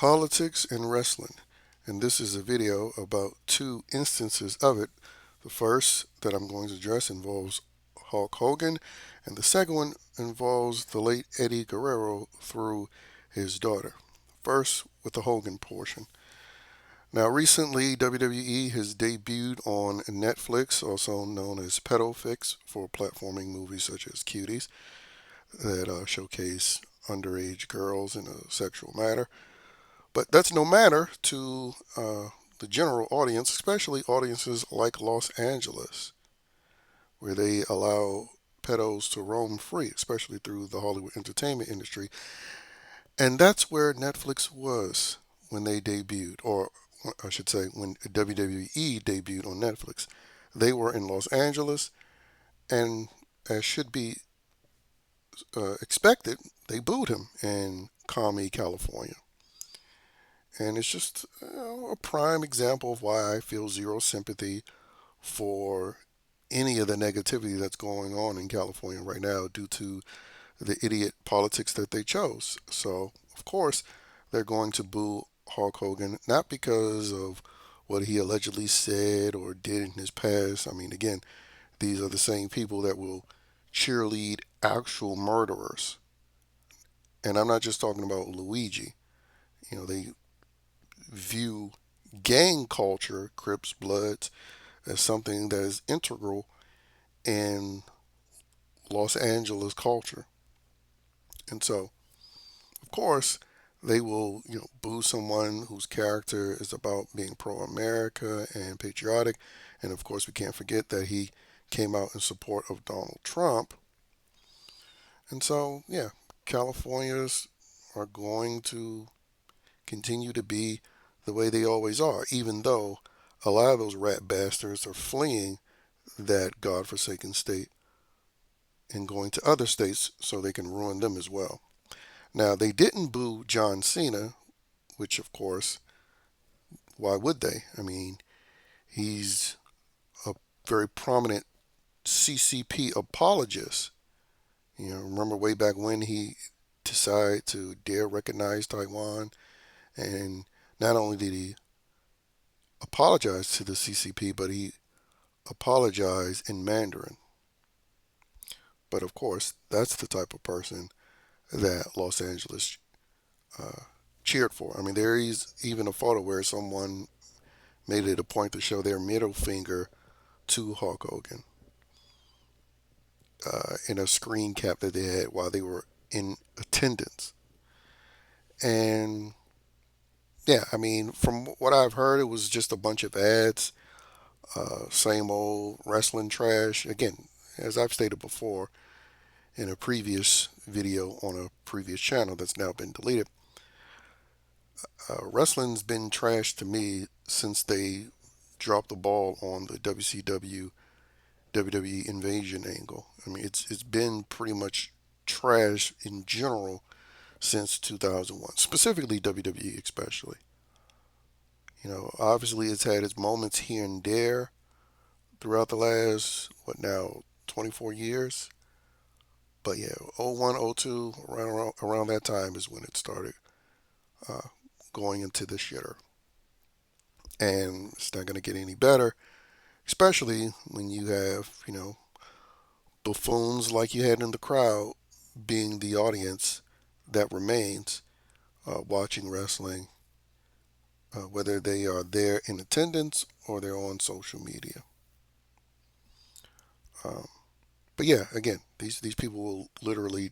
Politics and wrestling, and this is a video about two instances of it. The first that I'm going to address involves Hulk Hogan, and the second one involves the late Eddie Guerrero through his daughter. First, with the Hogan portion. Now, recently, WWE has debuted on Netflix, also known as Pedofix, for platforming movies such as Cuties that showcase underage girls in a sexual manner. But that's no matter to the general audience, especially audiences like Los Angeles, where they allow pedos to roam free, especially through the Hollywood entertainment industry. And that's where Netflix was when they debuted, or I should say, when WWE debuted on Netflix. They were in Los Angeles, and as should be expected, they booed him in Commie, California. And it's just a prime example of why I feel zero sympathy for any of the negativity that's going on in California right now due to the idiot politics that they chose. So, of course, they're going to boo Hulk Hogan, not because of what he allegedly said or did in his past. I mean, again, these are the same people that will cheerlead actual murderers. And I'm not just talking about Luigi. They view gang culture, Crips, Bloods, as something that is integral in Los Angeles culture. And so, of course, they will, boo someone whose character is about being pro-America and patriotic. And of course, we can't forget that he came out in support of Donald Trump. And so, yeah, Californians are going to continue to be the way they always are, even though a lot of those rat bastards are fleeing that godforsaken state and going to other states so they can ruin them as well. Now, they didn't boo John Cena, which, of course, why would they? I mean, he's a very prominent CCP apologist. Remember way back when he decided to dare recognize Taiwan, and not only did he apologize to the CCP, but he apologized in Mandarin. But of course, that's the type of person that Los Angeles uh, cheered for. I mean, there is even a photo where someone made it a point to show their middle finger to Hulk Hogan in a screen cap that they had while they were in attendance. And yeah, I mean, from what I've heard, it was just a bunch of ads, same old wrestling trash. Again, as I've stated before in a previous video on a previous channel that's now been deleted, wrestling's been trash to me since they dropped the ball on the WCW WWE invasion angle. I mean, it's been pretty much trash in general since 2001, specifically WWE, especially. Obviously it's had its moments here and there throughout the last what now 24 years. But yeah, '01, '02, around that time is when it started uh, going into the shitter, and it's not going to get any better, especially when you have buffoons like you had in the crowd being the audience that remains watching wrestling, whether they are there in attendance or they're on social media. Um, but yeah, again, these people will literally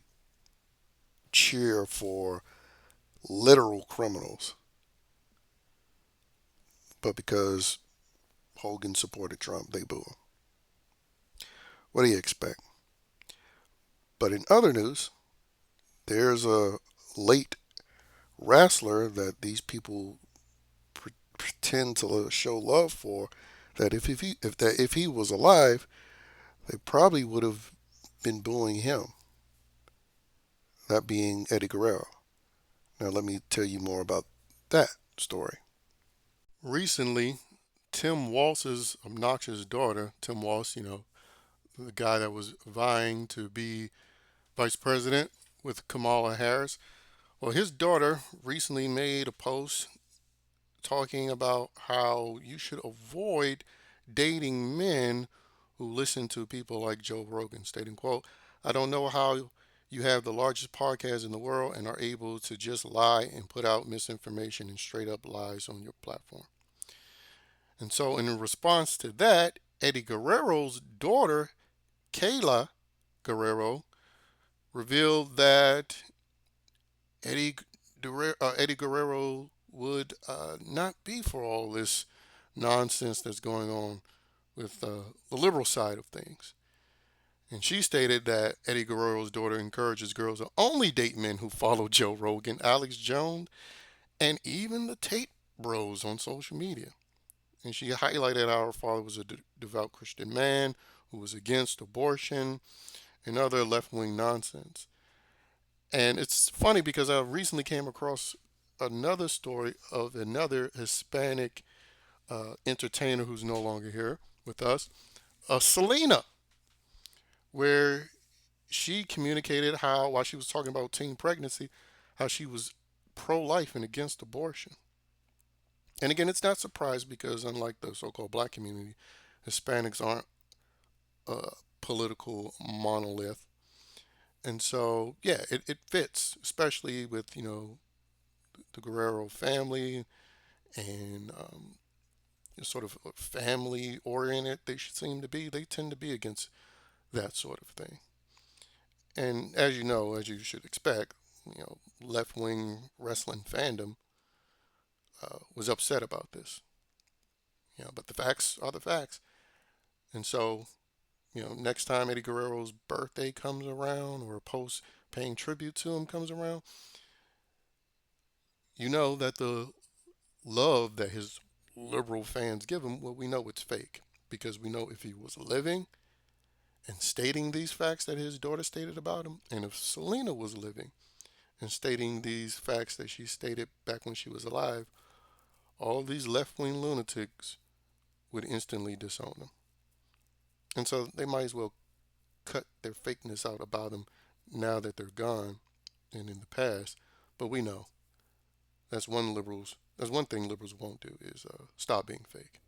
cheer for literal criminals, but because Hogan supported Trump, they boo him. What do you expect? But in other news, there's a late wrestler that these people pretend to show love for. That if he was alive, they probably would have been booing him. That being Eddie Guerrero. Now let me tell you more about that story. Recently, Tim Walz's obnoxious daughter, Tim Walz, the guy that was vying to be vice president with Kamala Harris. Well, his daughter recently made a post talking about how you should avoid dating men who listen to people like Joe Rogan, stating, quote, I don't know how you have the largest podcast in the world and are able to just lie and put out misinformation and straight up lies on your platform. And so in response to that, Eddie Guerrero's daughter, Kayla Guerrero, revealed that Eddie, Eddie Guerrero would not be for all this nonsense that's going on with the liberal side of things. And she stated that Eddie Guerrero's daughter encourages girls to only date men who follow Joe Rogan, Alex Jones, and even the Tate Bros on social media. And she highlighted how her father was a devout Christian man who was against abortion and other left wing nonsense. And it's funny because I recently came across another story of another Hispanic entertainer who's no longer here with us, Selena, where she communicated how, while she was talking about teen pregnancy, how she was pro life and against abortion. And again, it's not surprised because, unlike the so called black community, Hispanics aren't a political monolith. And so, yeah, it fits, especially with, the Guerrero family and sort of family oriented they should seem to be. They tend to be against that sort of thing. And as you know, as you should expect, left wing wrestling fandom was upset about this. But the facts are the facts. And so, next time Eddie Guerrero's birthday comes around or a post paying tribute to him comes around, you know that the love that his liberal fans give him, well, we know it's fake. Because we know if he was living and stating these facts that his daughter stated about him, and if Selena was living and stating these facts that she stated back when she was alive, all these left wing lunatics would instantly disown him. And so they might as well cut their fakeness out about him now that they're gone and in the past. But we know that's one thing liberals won't do is stop being fake.